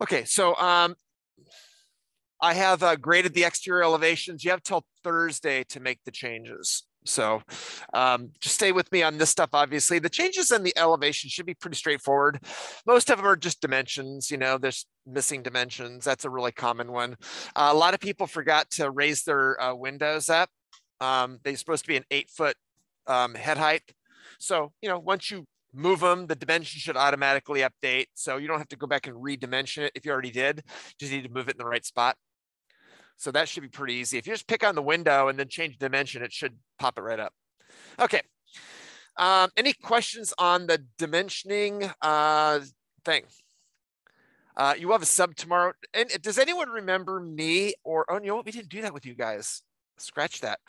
Okay, so I have graded the exterior elevations. You have till Thursday to make the changes. So just stay with me on this stuff. Obviously, the changes in the elevation should be pretty straightforward. Most of them are just dimensions. You know, there's missing dimensions. That's a really common one. A lot of people forgot to raise their windows up. They're supposed to be an 8-foot head height. So, you know, once you move them, the dimension should automatically update. So you don't have to go back and redimension it if you already did. You just need to move it in the right spot. So that should be pretty easy. If you just pick on the window and then change the dimension, it should pop it right up. Okay. Any questions on the dimensioning thing? You will have a sub tomorrow. And does anyone remember me or, oh, you know what? We didn't do that with you guys. Scratch that.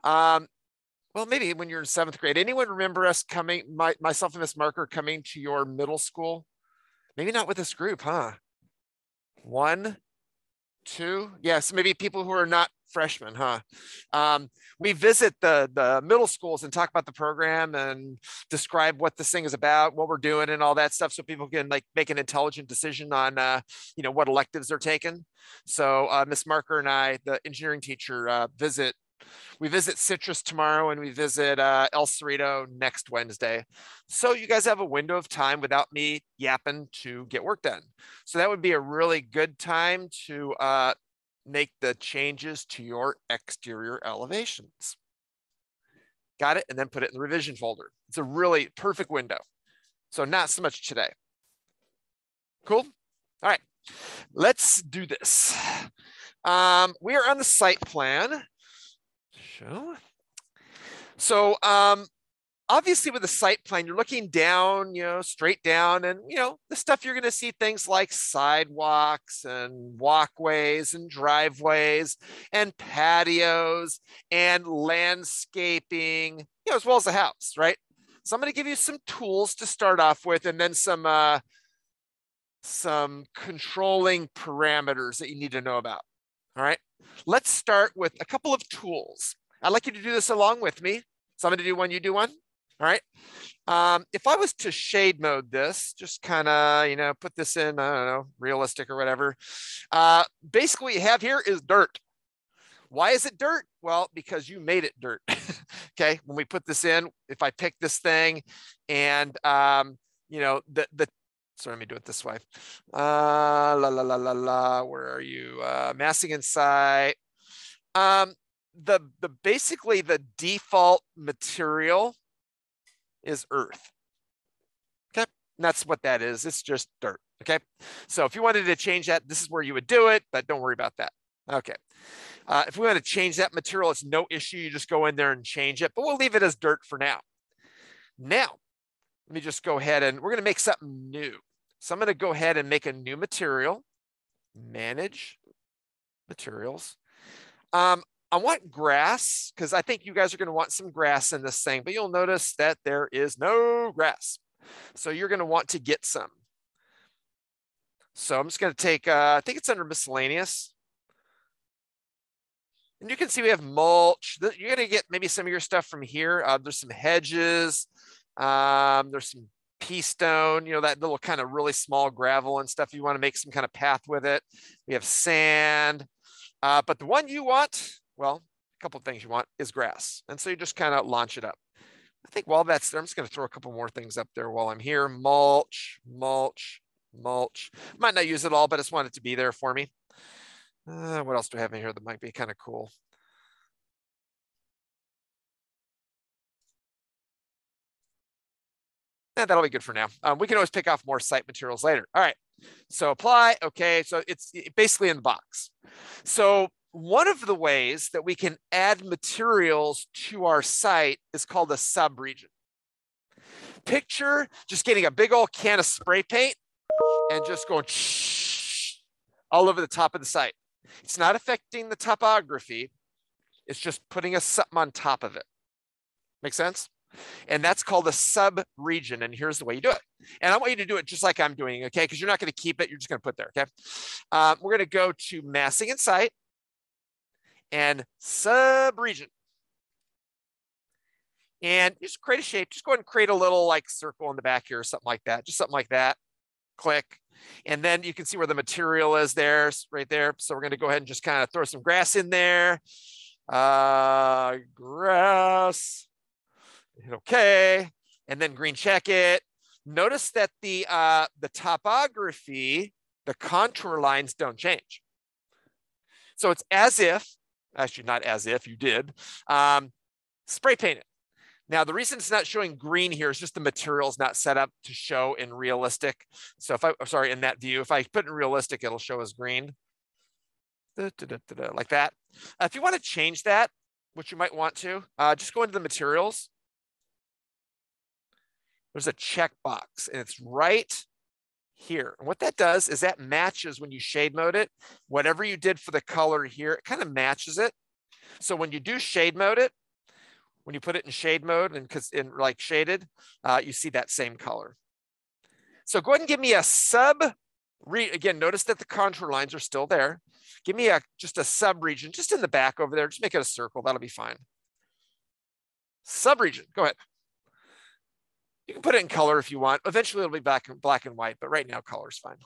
Well, maybe when you're in 7th grade. Anyone remember us coming, myself and Miss Marker coming to your middle school? Maybe not with this group, huh? 1, 2, yes, maybe people who are not freshmen, huh? We visit the middle schools and talk about the program and describe what this thing is about, what we're doing and all that stuff, so people can like make an intelligent decision on you know, what electives they're taking. So Miss Marker and I, the engineering teacher, we visit Citrus tomorrow and we visit El Cerrito next Wednesday. So you guys have a window of time without me yapping to get work done. So that would be a really good time to make the changes to your exterior elevations. Got it? And then put it in the revision folder. It's a really perfect window. So not so much today. Cool? All right, let's do this. We are on the site plan. So obviously with the site plan, you're looking down, you know, straight down, and, you know, the stuff you're going to see things like sidewalks and walkways and driveways and patios and landscaping, you know, as well as the house, right? So I'm going to give you some tools to start off with, and then some controlling parameters that you need to know about. All right, let's start with a couple of tools. I'd like you to do this along with me. So I'm going to do one, you do one. All right. If I was to shade mode this, just kind of, you know, put this in, I don't know, realistic or whatever. Basically what you have here is dirt. Why is it dirt? Well, because you made it dirt. Okay. When we put this in, if I pick this thing and, you know, so let me do it this way. Where are you? Massing and site. Basically the default material is earth. Okay, and that's what that is. It's just dirt. Okay, so if you wanted to change that, this is where you would do it, but don't worry about that. Okay, if we want to change that material, it's no issue. You just go in there and change it, but we'll leave it as dirt for now. Now, let me just go ahead and we're going to make something new. So I'm going to go ahead and make a new material, manage materials. I want grass because I think you guys are going to want some grass in this thing, but you'll notice that there is no grass. So you're going to want to get some. So I'm just going to take, I think it's under miscellaneous. And you can see we have mulch. You're going to get maybe some of your stuff from here. There's some hedges. There's some pea stone, you know, that little kind of really small gravel and stuff. You want to make some kind of path with it. We have sand. But the one you want, well, a couple of things you want is grass. And so you just kind of launch it up. I think while that's there, I'm just going to throw a couple more things up there while I'm here. Mulch, mulch, mulch. Might not use it all, but I just want it to be there for me. What else do I have in here that might be kind of cool? That'll be good for now. We can always pick off more site materials later. All right, so apply. Okay, so it's basically in the box. So one of the ways that we can add materials to our site is called a sub-region. Picture just getting a big old can of spray paint and just going all over the top of the site. It's not affecting the topography. It's just putting something on top of it. Make sense? And that's called a sub-region. And here's the way you do it. And I want you to do it just like I'm doing, okay? Because you're not going to keep it. You're just going to put there, okay? We're going to go to massing and site and sub-region. And just create a shape. Just go ahead and create a little like circle in the back here or something like that. Just something like that. Click. And then you can see where the material is there, right there. So we're going to go ahead and just kind of throw some grass in there. Grass. Hit OK. And then green check it. Notice that the topography, the contour lines don't change. So it's as if, actually not as if you did, spray paint it. Now, the reason it's not showing green here is just the material's not set up to show in realistic. So if in that view, if I put it in realistic, it'll show as green. Like that. If you want to change that, which you might want to, just go into the materials. There's a checkbox, and it's right here. And what that does is that matches when you shade mode it. Whatever you did for the color here, it kind of matches it. So when you do shade mode it, when you put it in shade mode and because in like shaded, you see that same color. So go ahead and give me a again, notice that the contour lines are still there. Give me just a sub region, just in the back over there. Just make it a circle. That'll be fine. Sub region. Go ahead. You can put it in color if you want. Eventually, it'll be black and white, but right now, color is fine.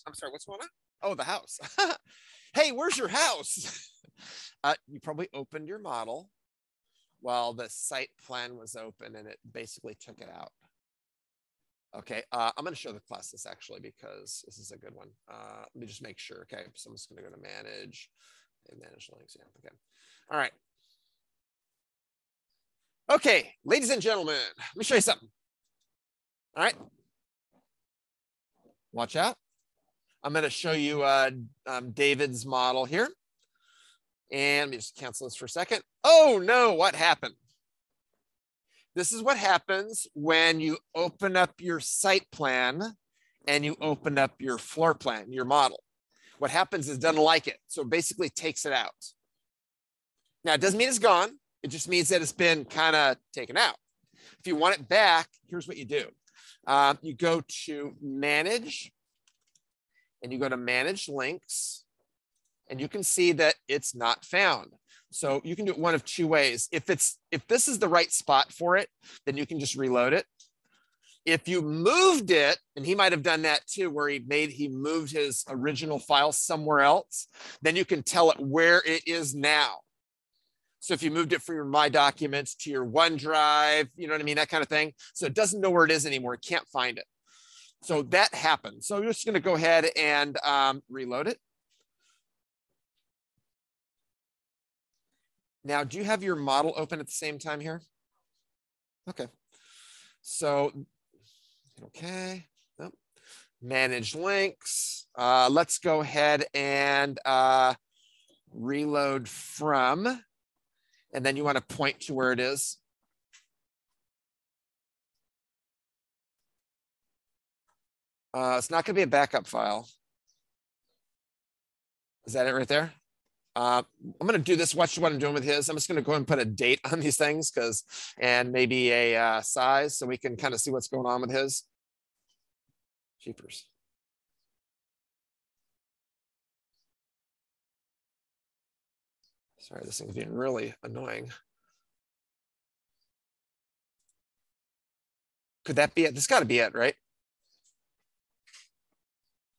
I'm sorry, what's going on? Oh, the house. Hey, where's your house? You probably opened your model while the site plan was open and it basically took it out. Okay, I'm going to show the class this actually because this is a good one. Let me just make sure. Okay, so I'm just going to go to manage and manage links. Yeah, okay. All right. Okay, ladies and gentlemen, let me show you something. All right. Watch out. I'm going to show you David's model here. And let me just cancel this for a second. Oh, no, what happened? This is what happens when you open up your site plan and you open up your floor plan, your model. What happens is it doesn't like it. So it basically takes it out. Now, it doesn't mean it's gone. It just means that it's been kind of taken out. If you want it back, here's what you do. You go to Manage, and you go to Manage Links, and you can see that it's not found. So you can do it one of two ways. If this is the right spot for it, then you can just reload it. If you moved it, and he might have done that too, where he moved his original file somewhere else, then you can tell it where it is now. So if you moved it from your My Documents to your OneDrive, you know what I mean, that kind of thing. So it doesn't know where it is anymore. It can't find it. So that happens. So you're just going to go ahead and reload it. Now, do you have your model open at the same time here? Okay. So, okay. Oh. Manage links. Let's go ahead and reload from. And then you want to point to where it is. It's not going to be a backup file. Is that it right there? I'm going to do this. Watch what I'm doing with his. I'm just going to go ahead and put a date on these things and maybe a size so we can kind of see what's going on with his. Jeepers. Sorry, this thing's being really annoying. Could that be it? This got to be it, right?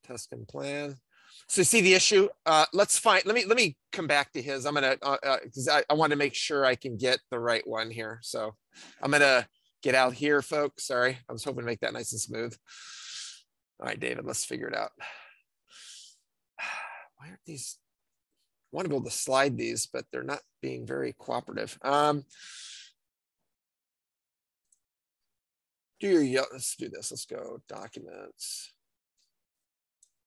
Tuscan plan. So see the issue. Let's find. Let me come back to his. I'm gonna because I want to make sure I can get the right one here. So I'm gonna get out here, folks. Sorry, I was hoping to make that nice and smooth. All right, David, let's figure it out. Why aren't these? I want to be able to slide these, but they're not being very cooperative. Let's do this. Let's go documents.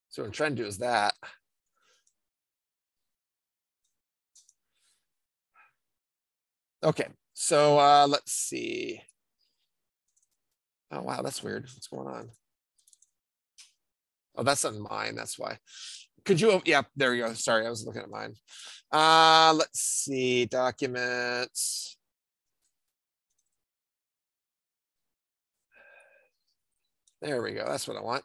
So what I'm trying to do is that. Okay, so let's see. Oh, wow, that's weird. What's going on? Oh, that's on mine. That's why. Could you, yeah, there you go. Sorry, I was looking at mine. Let's see, documents. There we go. That's what I want.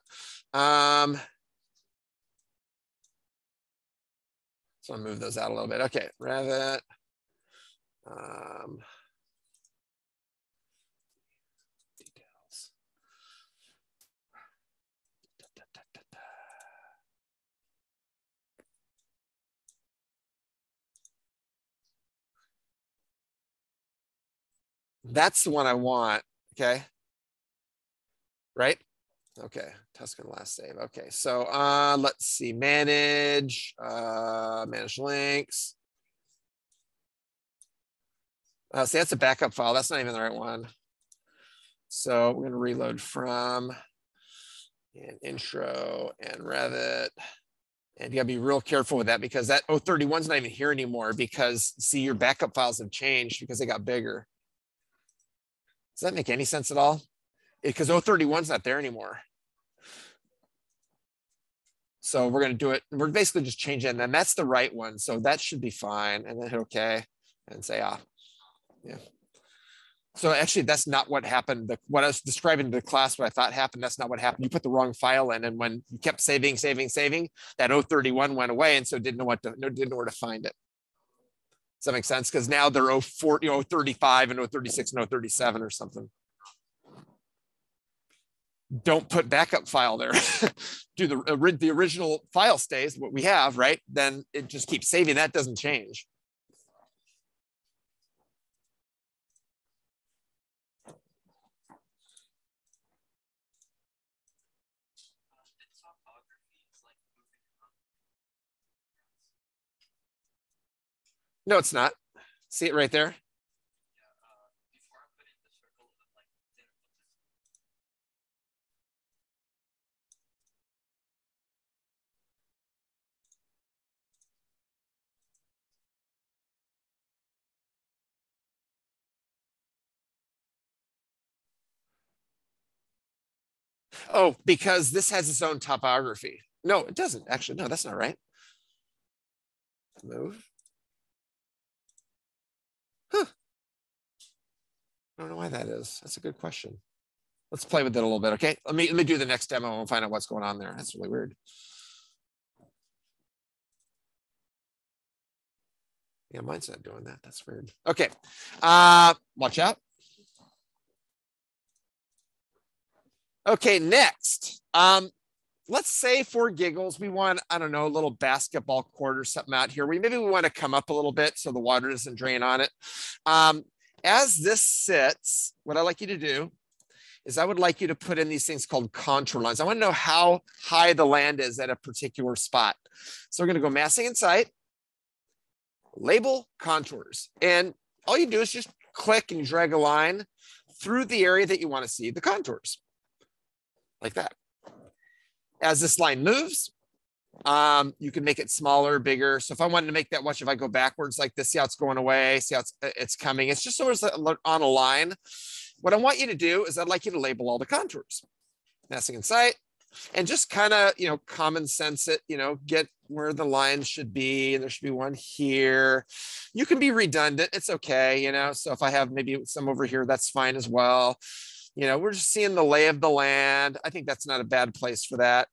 So I'll move those out a little bit. Okay, Revit. Details. That's the one I want. Okay. Right? Okay. Tuscan last save. Okay. So let's see. Manage links. See, that's a backup file. That's not even the right one. So we're going to reload from and intro and Revit. And you got to be real careful with that because that 031 is not even here anymore because see, your backup files have changed because they got bigger. Does that make any sense at all? Because 031 is not there anymore. So we're going to do it. We're basically just changing it. And then that's the right one. So that should be fine. And then hit OK and say, yeah. So actually, that's not what happened. What I was describing to the class, what I thought happened, that's not what happened. You put the wrong file in. And when you kept saving, that 031 went away. And so didn't know where to find it. Does that make sense? Because now they're 035 and 036 and 037 or something. Don't put backup file there. Do the original file stays what we have, right? Then it just keeps saving. That doesn't change. No, it's not. See it right there? Oh, because this has its own topography. No, it doesn't. Actually, no, that's not right. Move. Huh. I don't know why that is. That's a good question. Let's play with it a little bit, okay? Let me do the next demo and find out what's going on there. That's really weird. Yeah, mine's not doing that. That's weird. Okay. Watch out. Okay, next. Let's say for giggles, we want, I don't know, a little basketball court or something out here. Maybe we want to come up a little bit so the water doesn't drain on it. As this sits, what I'd like you to do is I would like you to put in these things called contour lines. I want to know how high the land is at a particular spot. So we're going to go massing and site, label contours. And all you do is just click and drag a line through the area that you want to see the contours, like that. As this line moves, you can make it smaller, bigger. So if I wanted to make that, watch if I go backwards like this, see how it's going away, see how it's coming. It's just sort of on a line. What I want you to do is I'd like you to label all the contours, massing and site, and just kind of, common sense it, get where the lines should be. And there should be one here. You can be redundant. It's okay. So if I have maybe some over here, that's fine as well. We're just seeing the lay of the land. I think that's not a bad place for that.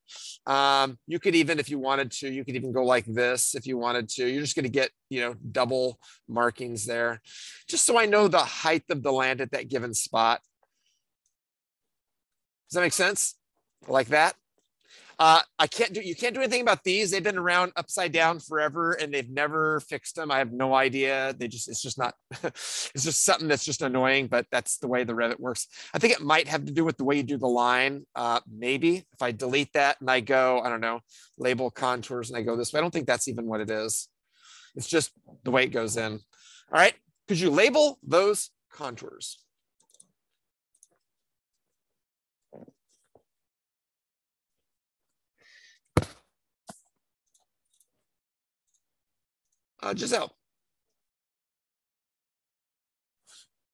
You could even, if you wanted to, you could even go like this if you wanted to. You're just going to get, double markings there, just so I know the height of the land at that given spot. Does that make sense? Like that. You can't do anything about these. They've been around upside down forever and they've never fixed them. I have no idea. It's just not, it's just something that's just annoying, but that's the way the Revit works. I think it might have to do with the way you do the line. Maybe if I delete that and I go, I don't know, label contours and I go this way, I don't think that's even what it is. It's just the way it goes in. All right. Could you label those contours? Giselle.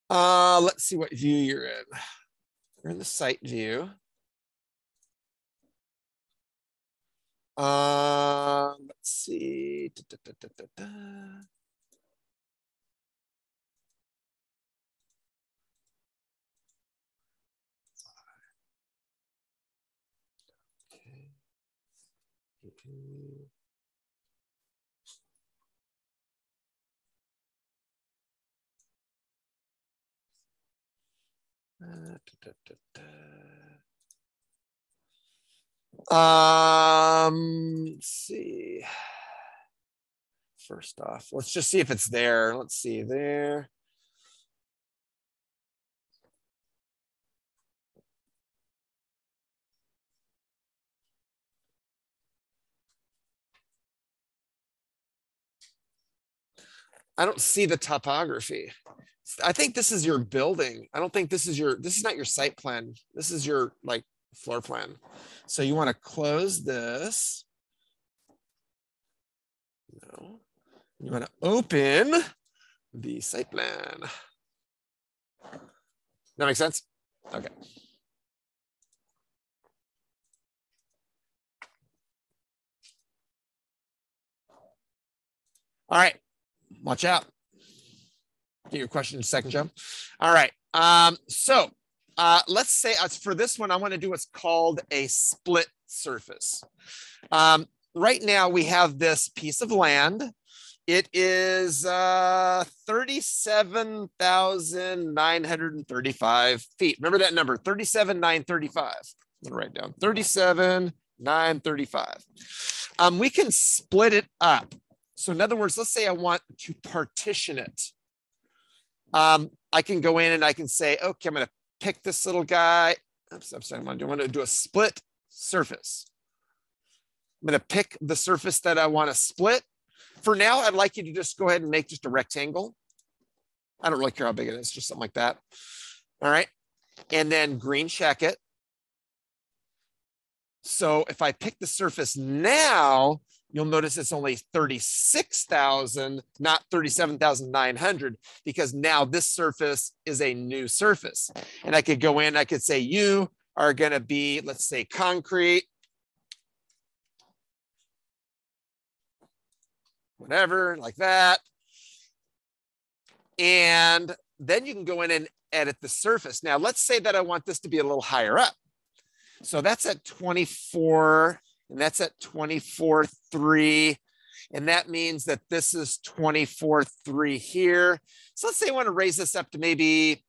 Let's see what view you're in. You're in the site view. Let's see. Let's see. First off, let's just see if it's there. Let's see there. I don't see the topography. I think this is your building. I don't think this is not your site plan. This is your like floor plan. So you want to close this. No. You want to open the site plan. That makes sense? Okay. All right. Watch out. Get your question in a second, Joe. All right. Let's say for this one, I want to do what's called a split surface. Right now, we have this piece of land. It is 37,935 feet. Remember that number, 37,935. I'm going to write down 37,935. We can split it up. So in other words, let's say I want to partition it. I can go in and I can say, okay, I'm going to pick this little guy. I'm sorry, I want to do a split surface. I'm going to pick the surface that I want to split. For now, I'd like you to just go ahead and make just a rectangle. I don't really care how big it is, just something like that. All right. And then green check it. So if I pick the surface now, you'll notice it's only 36,000, not 37,900, because now this surface is a new surface. And I could go in, I could say you are going to be, let's say, concrete. Whatever, like that. And then you can go in and edit the surface. Now, let's say that I want this to be a little higher up. So that's at 24, and that's at 24.3. And that means that this is 24.3 here. So let's say I want to raise this up to maybe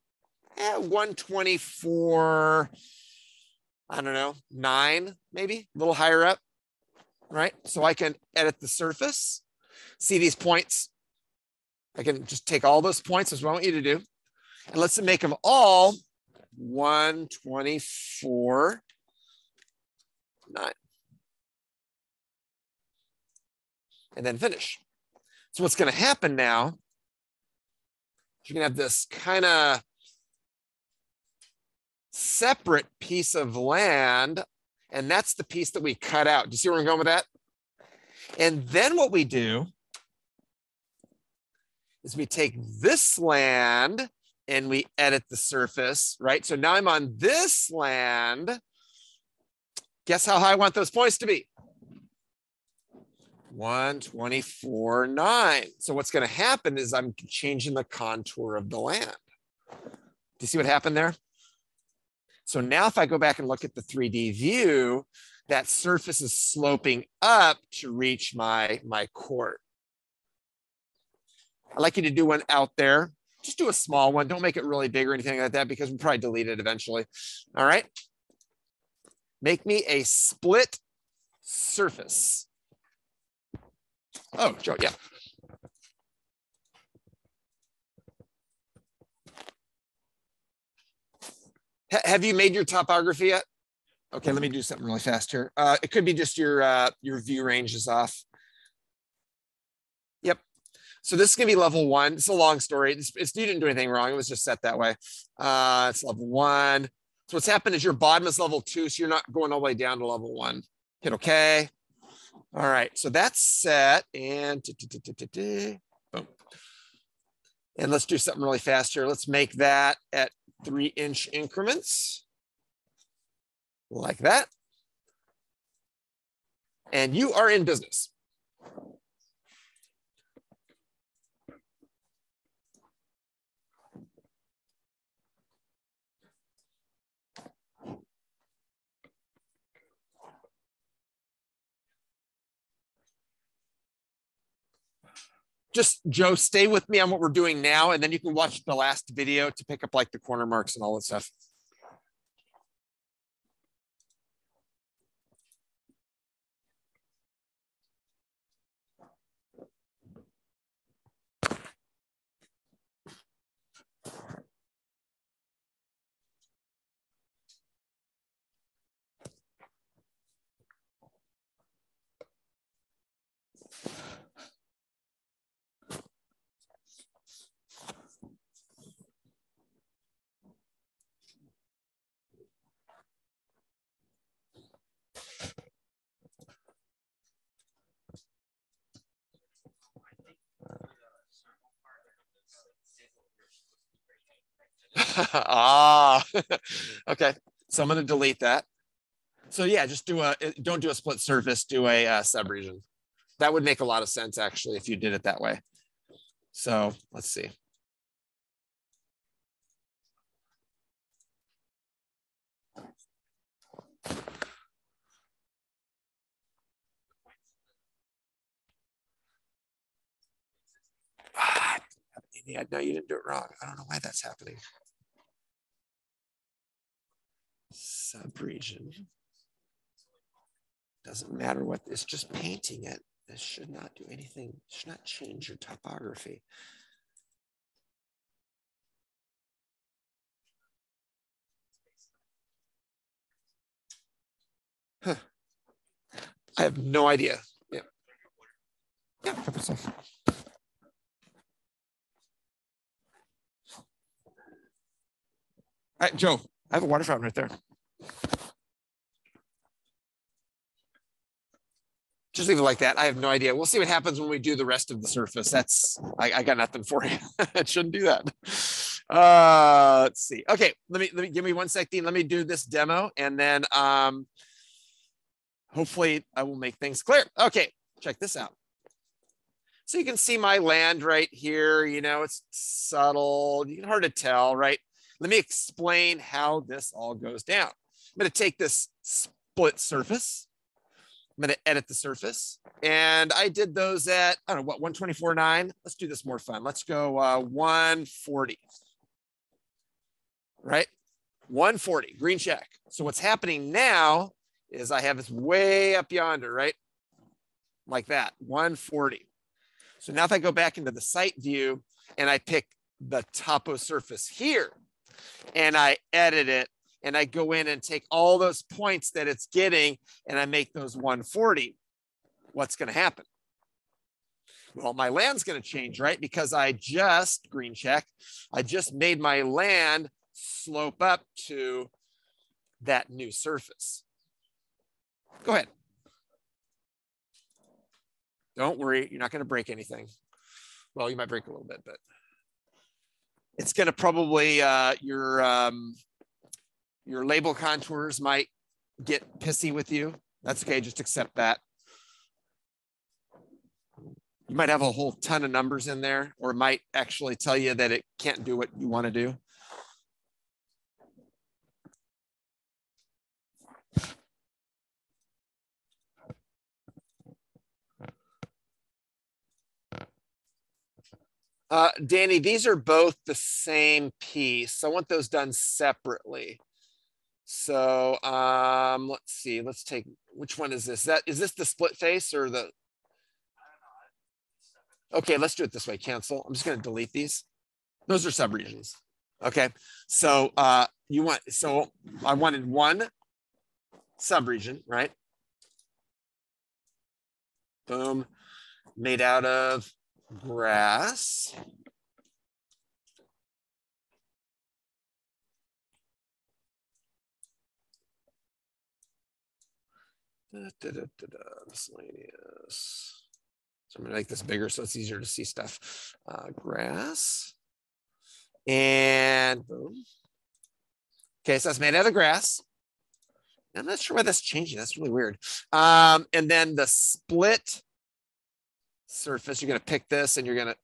124, I don't know, 9, maybe a little higher up, right? So I can edit the surface. See these points? I can just take all those points, that's what I want you to do. And let's make them all 124.9. And then finish. So what's going to happen now, you're going to have this kind of separate piece of land, and that's the piece that we cut out. Do you see where I'm going with that? And then what we do is we take this land and we edit the surface, right? So now I'm on this land. Guess how high I want those points to be? 124.9. So what's going to happen is I'm changing the contour of the land. Do you see what happened there? So now if I go back and look at the 3D view, that surface is sloping up to reach my court. I'd like you to do one out there. Just do a small one. Don't make it really big or anything like that because we'll probably delete it eventually. All right. Make me a split surface. Oh, Joe, yeah. Have you made your topography yet? Okay, let me do something really fast here. It could be just your view range is off. Yep. So this is gonna be level 1. It's a long story. You didn't do anything wrong. It was just set that way. It's level 1. So what's happened is your bottom is level 2, so you're not going all the way down to level 1. Hit OK. All right, so that's set. And boom. And let's do something really fast here. Let's make that at 3-inch increments. Like that. And you are in business. Just, Joe, stay with me on what we're doing now, and then you can watch the last video to pick up like the corner marks and all that stuff. Ah, okay. So I'm going to delete that. So yeah, just don't do a split surface, do a subregion. That would make a lot of sense actually if you did it that way. So let's see. Yeah, no, you didn't do it wrong. I don't know why that's happening. Subregion. Doesn't matter what, it's just painting it. This should not do anything, should not change your topography. Huh. I have no idea. Yeah. Yeah. All right, Joe, I have a water fountain right there. Just leave it like that. I have no idea. We'll see what happens when we do the rest of the surface. I got nothing for you. It shouldn't do that. Let's see. Okay, let me give me 1 second. Let me do this demo, and then hopefully I will make things clear. Okay, check this out. So you can see my land right here. You know, it's subtle. You can hard to tell, right? Let me explain how this all goes down. I'm going to take this split surface. I'm going to edit the surface. And I did those at, I don't know, what, 124.9? Let's do this more fun. Let's go 140. Right? 140, green check. So what's happening now is I have this way up yonder, right? Like that, 140. So now if I go back into the site view and I pick the topo surface here and I edit it, and I go in and take all those points that it's getting and I make those 140, what's going to happen? Well, my land's going to change, right? Because I just, green check, I just made my land slope up to that new surface. Go ahead. Don't worry, you're not going to break anything. Well, you might break a little bit, but it's going to probably, your label contours might get pissy with you. That's okay, just accept that. You might have a whole ton of numbers in there, or it might actually tell you that it can't do what you want to do. Danny, these are both the same piece. I want those done separately. So let's see. Let's take, which one is this? Is this the split face or the? Okay, let's do it this way. Cancel. I'm just going to delete these. Those are subregions. Okay. So I wanted one subregion, right? Boom. Made out of grass. Miscellaneous. So I'm gonna make this bigger so it's easier to see stuff. Grass. And boom. Okay, so that's made out of grass. I'm not sure why that's changing. That's really weird. And then the split surface, you're gonna pick this and you're gonna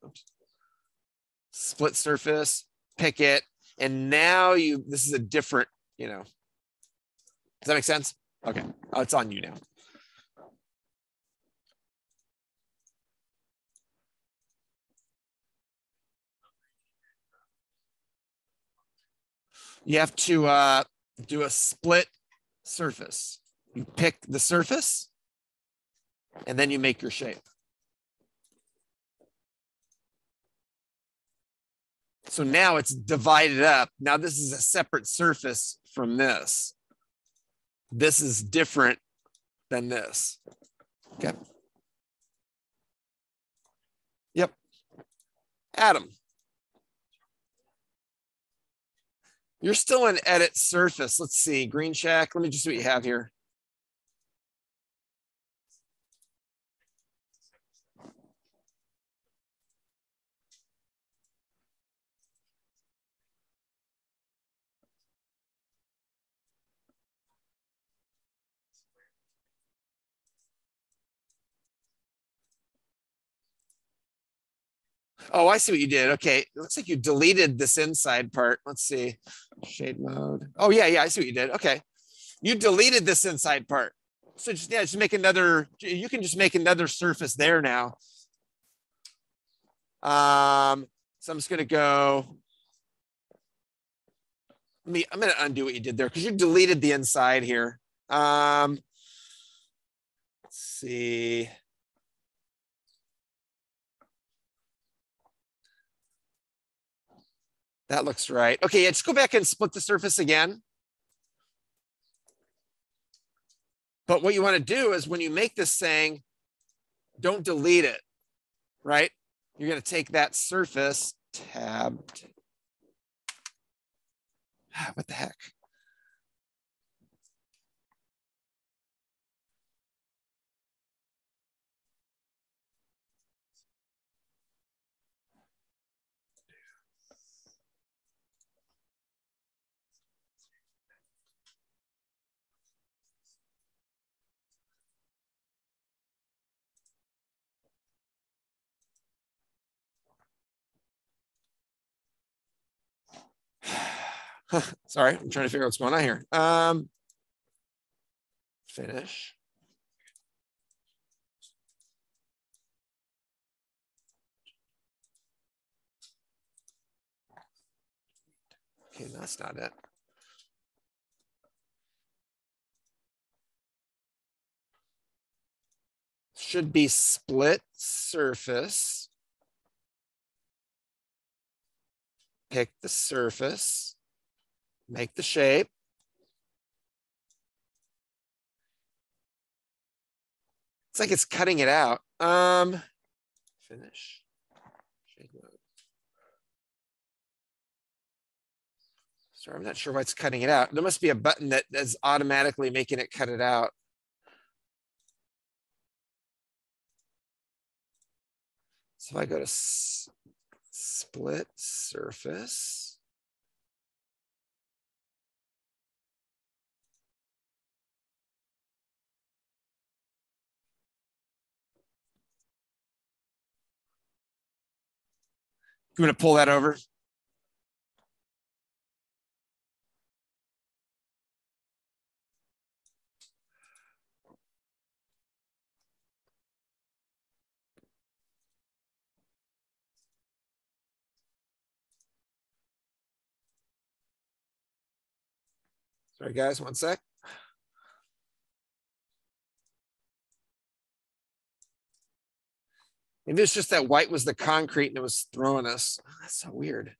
split surface, pick it, and now this is a different, does that make sense? Okay, oh, it's on you now. You have to do a split surface. You pick the surface and then you make your shape. So now it's divided up. Now this is a separate surface from this. This is different than this. Okay. Yep. Adam. You're still in edit surface. Let's see. Green shack. Let me just see what you have here. Oh, I see what you did. Okay. It looks like you deleted this inside part. Let's see. Shade mode. Oh, yeah. I see what you did. Okay. You deleted this inside part. So just make another, you can just make another surface there now. So I'm just going to go. I'm going to undo what you did there because you deleted the inside here. Let's see. That looks right. Okay, yeah, just go back and split the surface again. But what you want to do is when you make this thing, don't delete it, right? You're going to take that surface, tabbed. What the heck? Sorry, I'm trying to figure out what's going on here. Finish. Okay, that's not it. Should be split surface. Pick the surface. Make the shape. It's like it's cutting it out. Finish. Shade mode. Sorry, I'm not sure why it's cutting it out. There must be a button that is automatically making it cut it out. So if I go to split surface. I'm going to pull that over. Sorry, guys, one sec. Maybe it's just that white was the concrete and it was throwing us. Oh, that's so weird.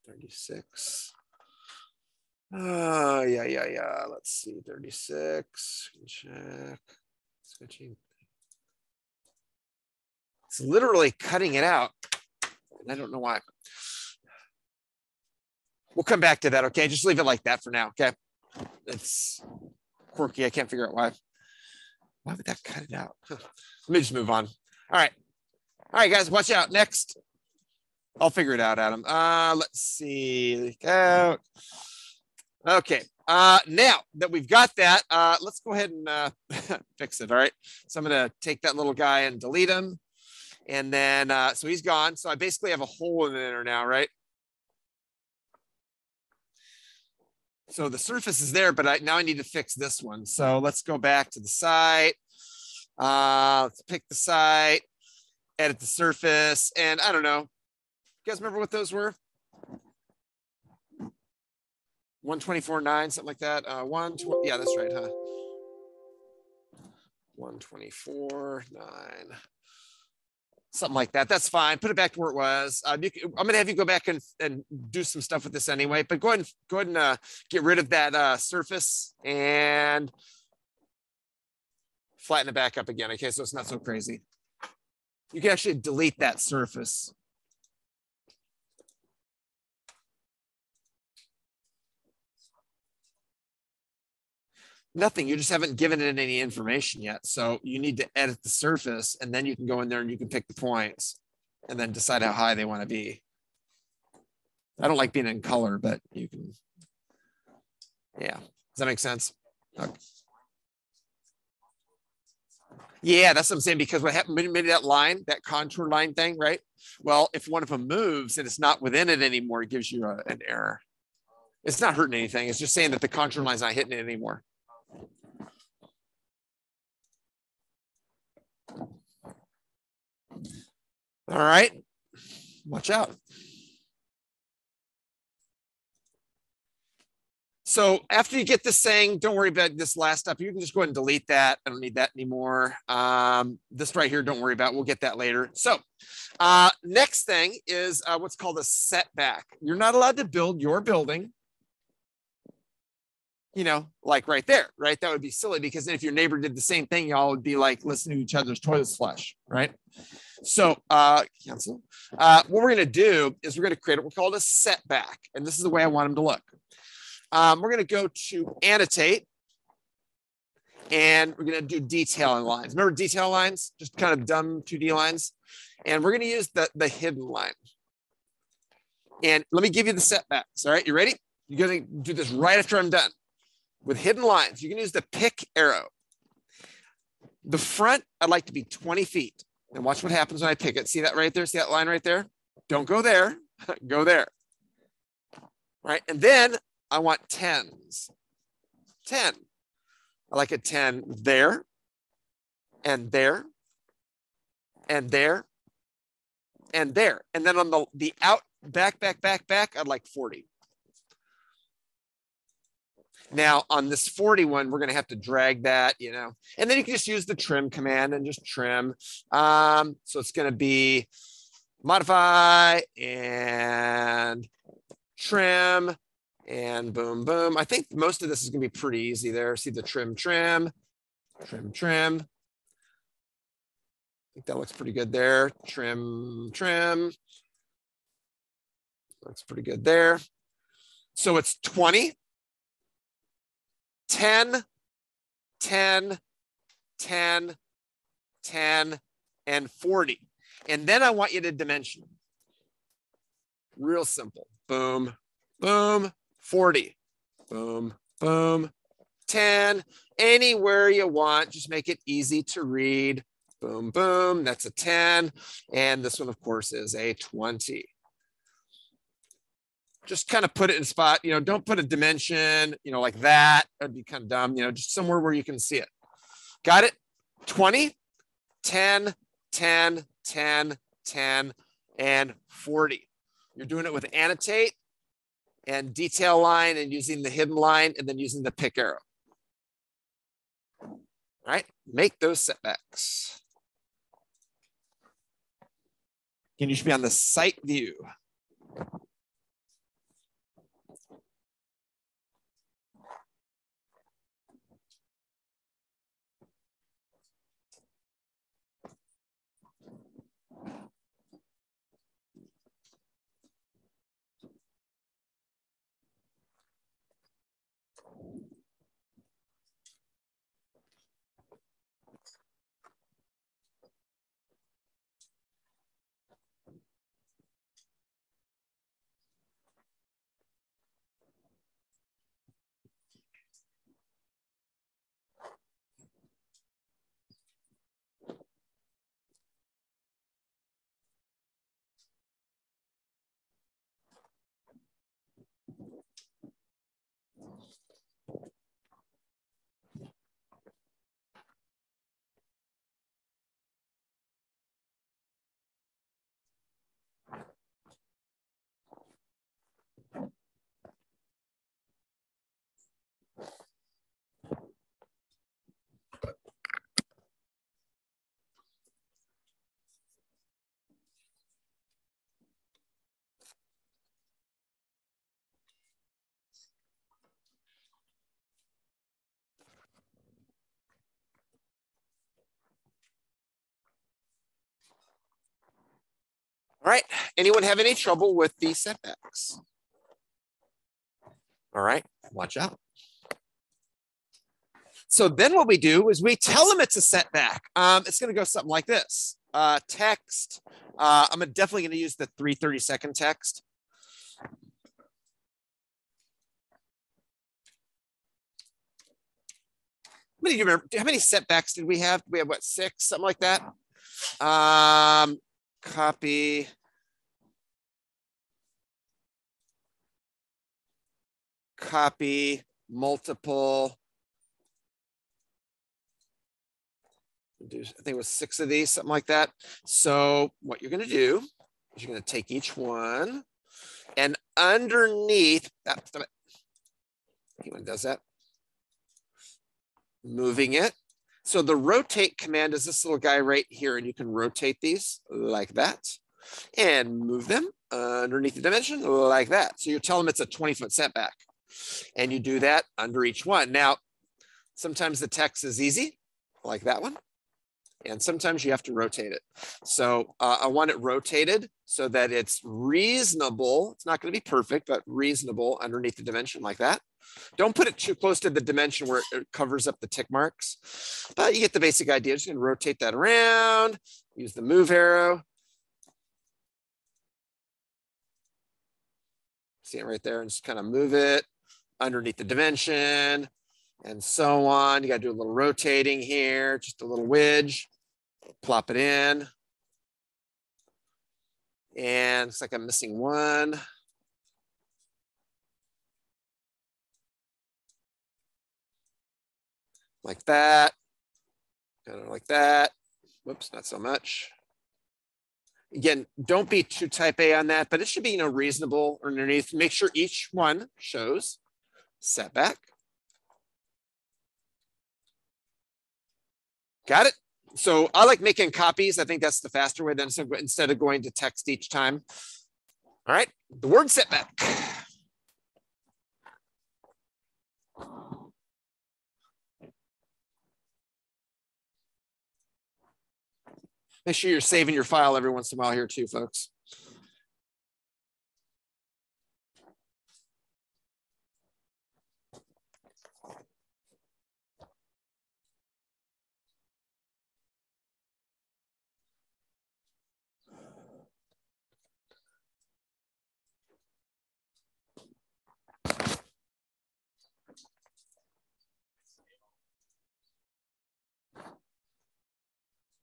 $36. Yeah. Let's see, 36. Check. Switching. It's literally cutting it out. And I don't know why. We'll come back to that, okay? Just leave it like that for now, okay? It's quirky. I can't figure out why. Why would that cut it out? Let me just move on. All right, guys, watch out. Next. I'll figure it out, Adam. Let's see. Leak out. Okay. Now that we've got that, let's go ahead and fix it. All right. So I'm going to take that little guy and delete him. And then, so he's gone. So I basically have a hole in there now, right? So the surface is there, but now I need to fix this one. So let's go back to the site. Let's pick the site, edit the surface. And I don't know. You guys remember what those were? 124.9, something like that. Yeah, that's right, huh? 124.9. Something like that. That's fine. Put it back to where it was. I'm going to have you go back and do some stuff with this anyway. But go ahead and get rid of that surface and flatten it back up again. Okay, so it's not so crazy. You can actually delete that surface. Nothing. You just haven't given it any information yet. So you need to edit the surface, and then you can go in there and you can pick the points and then decide how high they want to be. I don't like being in color, but you can. Yeah. Does that make sense? Okay. Yeah, that's what I'm saying, because what happened, maybe that line, that contour line thing, right? Well, if one of them moves and it's not within it anymore, it gives you an error. It's not hurting anything. It's just saying that the contour line's not hitting it anymore. All right, watch out. So after you get this saying, don't worry about this last step. You can just go ahead and delete that. I don't need that anymore. This right here, don't worry about. We'll get that later. So next thing is what's called a setback. You're not allowed to build your building, you know, like right there, right? That would be silly, because if your neighbor did the same thing, y'all would be like listening to each other's toilets flush, right? So cancel. What we're going to do is we're going to create what we call a setback. And this is the way I want them to look. We're going to go to annotate, and we're going to do detailing lines. Remember detail lines? Just kind of dumb 2D lines. And we're going to use the hidden line. And let me give you the setbacks. All right, you ready? You're going to do this right after I'm done. With hidden lines, you can use the pick arrow. The front, I'd like to be 20 feet. And watch what happens when I pick it. See that right there? See that line right there? Don't go there. Go there. Right? And then I want 10s. 10. I like a 10 there, and there, and there, and there. And then on the out, back, I'd like 40. Now on this 41, we're going to have to drag that, you know, and then you can just use the trim command and just trim. So it's going to be modify and trim and boom, boom. I think most of this is going to be pretty easy there. See the trim. I think that looks pretty good there. Trim. Looks pretty good there. So it's 20. 10, 10, 10, 10, and 40. And then I want you to dimension. Real simple. Boom, boom, 40. Boom, boom, 10. Anywhere you want. Just make it easy to read. Boom, boom. That's a 10. And this one, of course, is a 20. Just kind of put it in spot, you know, don't put a dimension, you know, like that. That'd be kind of dumb, you know, just somewhere where you can see it. Got it? 20, 10, 10, 10, 10, and 40. You're doing it with annotate and detail line and using the hidden line and then using the pick arrow. All right, make those setbacks. And you should be on the site view. All right, anyone have any trouble with the setbacks? All right, watch out. So then what we do is we tell them it's a setback. It's going to go something like this. Text. I'm definitely going to use the 330-second text. How many setbacks did we have? We have what, 6, something like that? Copy. Copy, multiple. I think it was 6 of these, something like that. So what you're going to do is you're going to take each one and underneath that, anyone does that? Moving it. So the rotate command is this little guy right here, and you can rotate these like that and move them underneath the dimension like that. So you're telling them it's a 20-foot setback, and you do that under each one. Now, sometimes the text is easy, like that one, and sometimes you have to rotate it. So I want it rotated so that it's reasonable. It's not going to be perfect, but reasonable underneath the dimension like that. Don't put it too close to the dimension where it covers up the tick marks, but you get the basic idea. Just going to rotate that around, use the move arrow. See it right there, and just kind of move it underneath the dimension and so on. You got to do a little rotating here, just a little wedge, plop it in. And looks like I'm missing one. Like that, kind of like that. Whoops, not so much. Again, don't be too type A on that, but it should be, reasonable underneath. Make sure each one shows setback. Got it? So I like making copies. I think that's the faster way than instead of going to text each time. All right, the word setback. Make sure you're saving your file every once in a while here too, folks.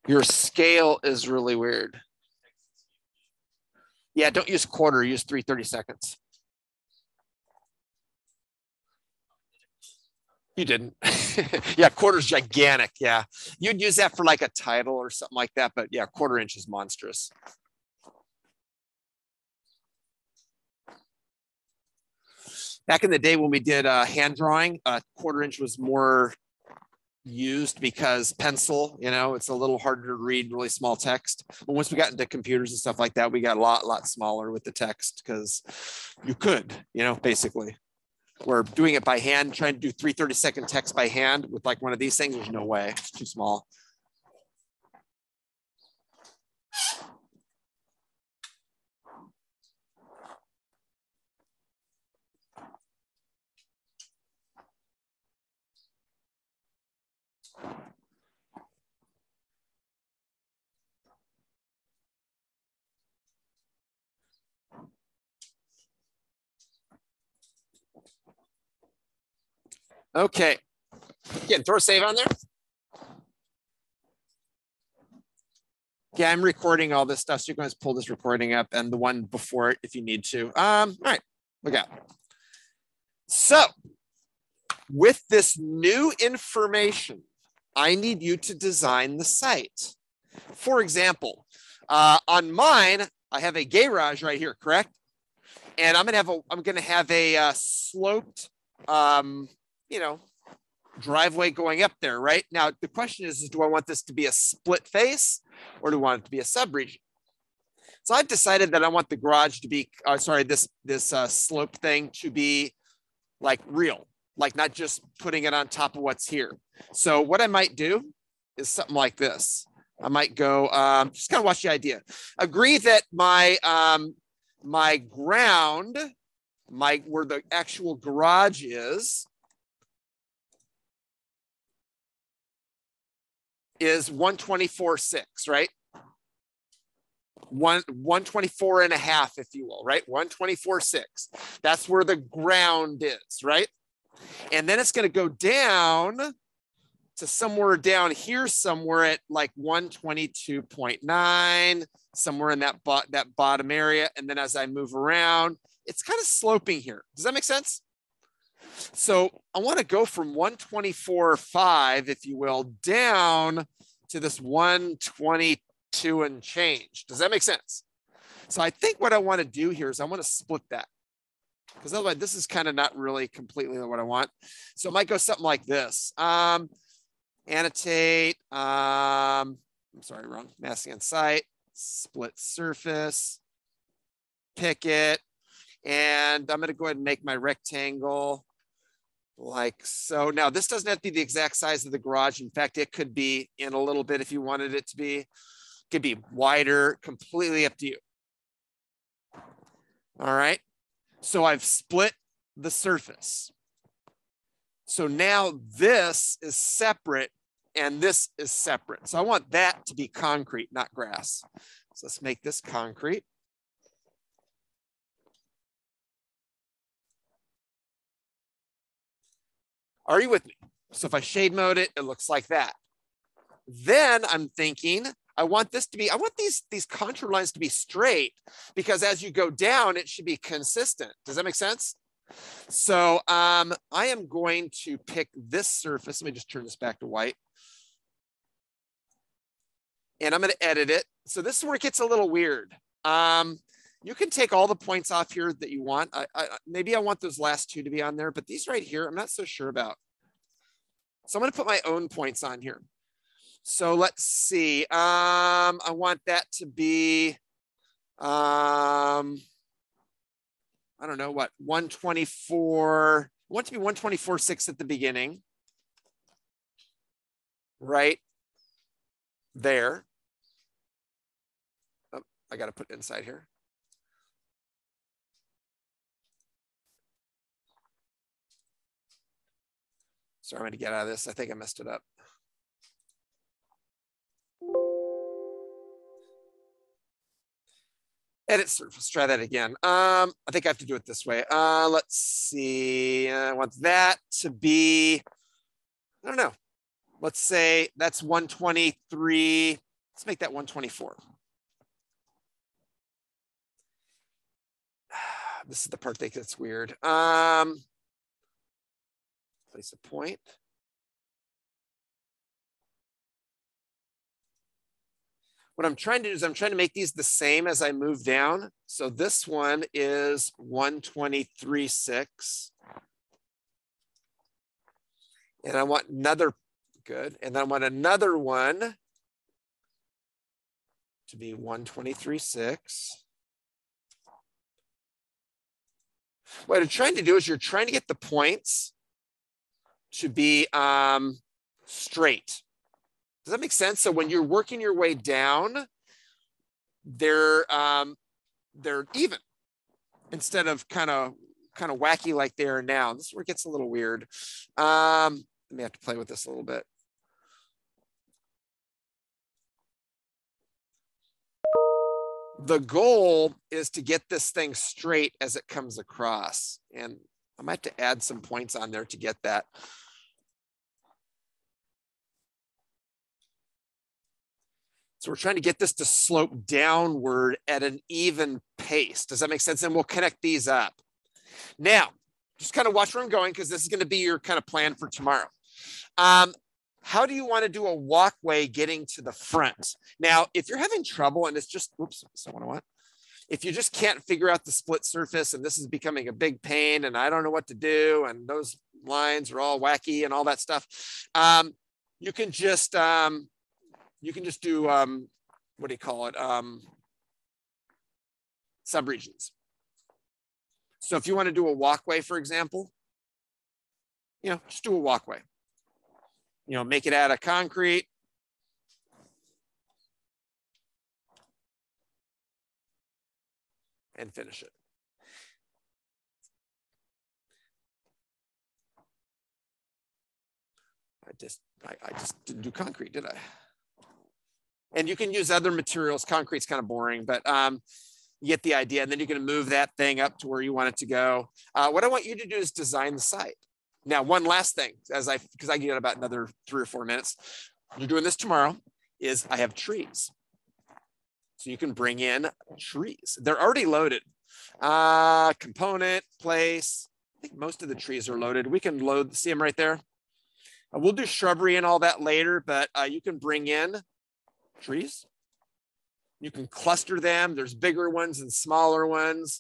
Your scale is really weird. Yeah, don't use quarter, use 330 seconds. You didn't. Yeah, quarter's gigantic. Yeah. You'd use that for like a title or something like that. But yeah, 1/4 inch is monstrous. Back in the day when we did hand drawing, 1/4 inch was more used because pencil, it's a little harder to read really small text. But once we got into computers and stuff like that, we got a lot smaller with the text because you could, basically. We're doing it by hand, trying to do 332nd text by hand with like one of these things. There's no way, it's too small. Okay. Again, throw a save on there. Yeah, I'm recording all this stuff, so you can just pull this recording up and the one before it if you need to. All right, look out. So with this new information, I need you to design the site. For example, on mine, I have a garage right here, correct? And I'm gonna have a sloped, driveway going up there, right? Now, the question is do I want this to be a split face or do I want it to be a subregion? So I've decided that I want the garage to be, this slope thing to be like real, like not just putting it on top of what's here. So what I might do is something like this. I might go, just kind of watch the idea. Agree that my ground, where the actual garage is 124.6, right? 124.5, if you will, right? 124.6. That's where the ground is, right? And then it's going to go down to somewhere down here, somewhere at like 122.9, somewhere in that bottom area. And then as I move around, it's kind of sloping here. Does that make sense? So I want to go from 124.5, if you will, down to this 122 and change. Does that make sense? So I think what I want to do here is I want to split that, because otherwise this is kind of not really completely what I want. So it might go something like this. Annotate, I'm sorry, wrong, masking on site, split surface, pick it, and I'm going to go ahead and make my rectangle like so. Now this doesn't have to be the exact size of the garage. In fact, it could be in a little bit if you wanted it to be. It could be wider, completely up to you. All right. So I've split the surface. So now this is separate and this is separate. So I want that to be concrete, not grass. So let's make this concrete. Are you with me? So if I shade mode it, it looks like that. Then I'm thinking, I want these contour lines to be straight, because as you go down, it should be consistent. Does that make sense? So I am going to pick this surface. Let me just turn this back to white. And I'm going to edit it. So this is where it gets a little weird. You can take all the points off here that you want. Maybe I want those last two to be on there, but these right here, I'm not so sure about. So I'm going to put my own points on here. So let's see. I want that to be, I don't know what, 124. I want it to be 124.6 at the beginning. Right there. Oh, I got to put it inside here. Sorry, I'm going to get out of this. I think I messed it up. Edit surface, try that again. I think I have to do it this way. Let's see, I want that to be, I don't know. Let's say that's 123. Let's make that 124. This is the part that gets weird. place a point. What I'm trying to do is I'm trying to make these the same as I move down. So this one is 123.6. And I want another, good. And I want another one to be 123.6. What I'm trying to do is you're trying to get the points to be straight. Does that make sense? So when you're working your way down, they're even instead of kind of wacky like they are now. This is where it gets a little weird. Let me have to play with this a little bit. The goal is to get this thing straight as it comes across. And I might have to add some points on there to get that. So we're trying to get this to slope downward at an even pace. Does that make sense? And we'll connect these up. Now, just kind of watch where I'm going because this is going to be your kind of plan for tomorrow. How do you want to do a walkway getting to the front? Now, if you're having trouble and it's just, oops, that's not what I want. If you just can't figure out the split surface and this is becoming a big pain and I don't know what to do and those lines are all wacky and all that stuff, you can just do, what do you call it? Subregions. So if you want to do a walkway, for example, just do a walkway. Make it out of concrete. And finish it. I just didn't do concrete, did I? And you can use other materials. Concrete's kind of boring, but you get the idea. And then you're going to move that thing up to where you want it to go. What I want you to do is design the site. Now, one last thing, because I get about another 3 or 4 minutes. You're doing this tomorrow. Is I have trees, so you can bring in trees. They're already loaded. Component, place. I think most of the trees are loaded. We can load. See them right there. We'll do shrubbery and all that later, but you can bring in trees. You can cluster them. There's bigger ones and smaller ones.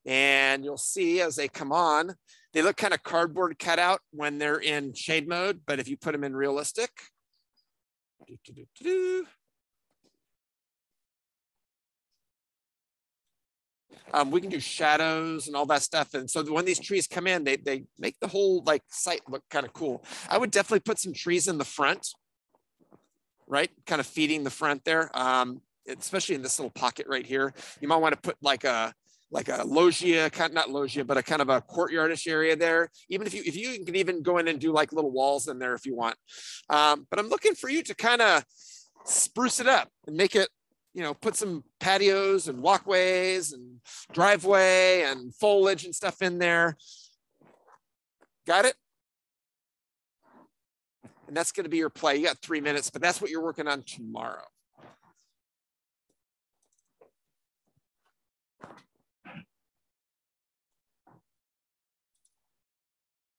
And you'll see as they come on, they look kind of cardboard cutout when they're in shade mode, but if you put them in realistic, we can do shadows and all that stuff. And so when these trees come in, they make the whole site look kind of cool. I would definitely put some trees in the front, right? Kind of feeding the front there. Especially in this little pocket right here. You might want to put like a loggia, not loggia, but a kind of a courtyardish area there. Even if you can even go in and do like little walls in there if you want. But I'm looking for you to kind of spruce it up and make it, put some patios and walkways and driveway and foliage and stuff in there. Got it? And that's going to be your play. You got 3 minutes, but that's what you're working on tomorrow.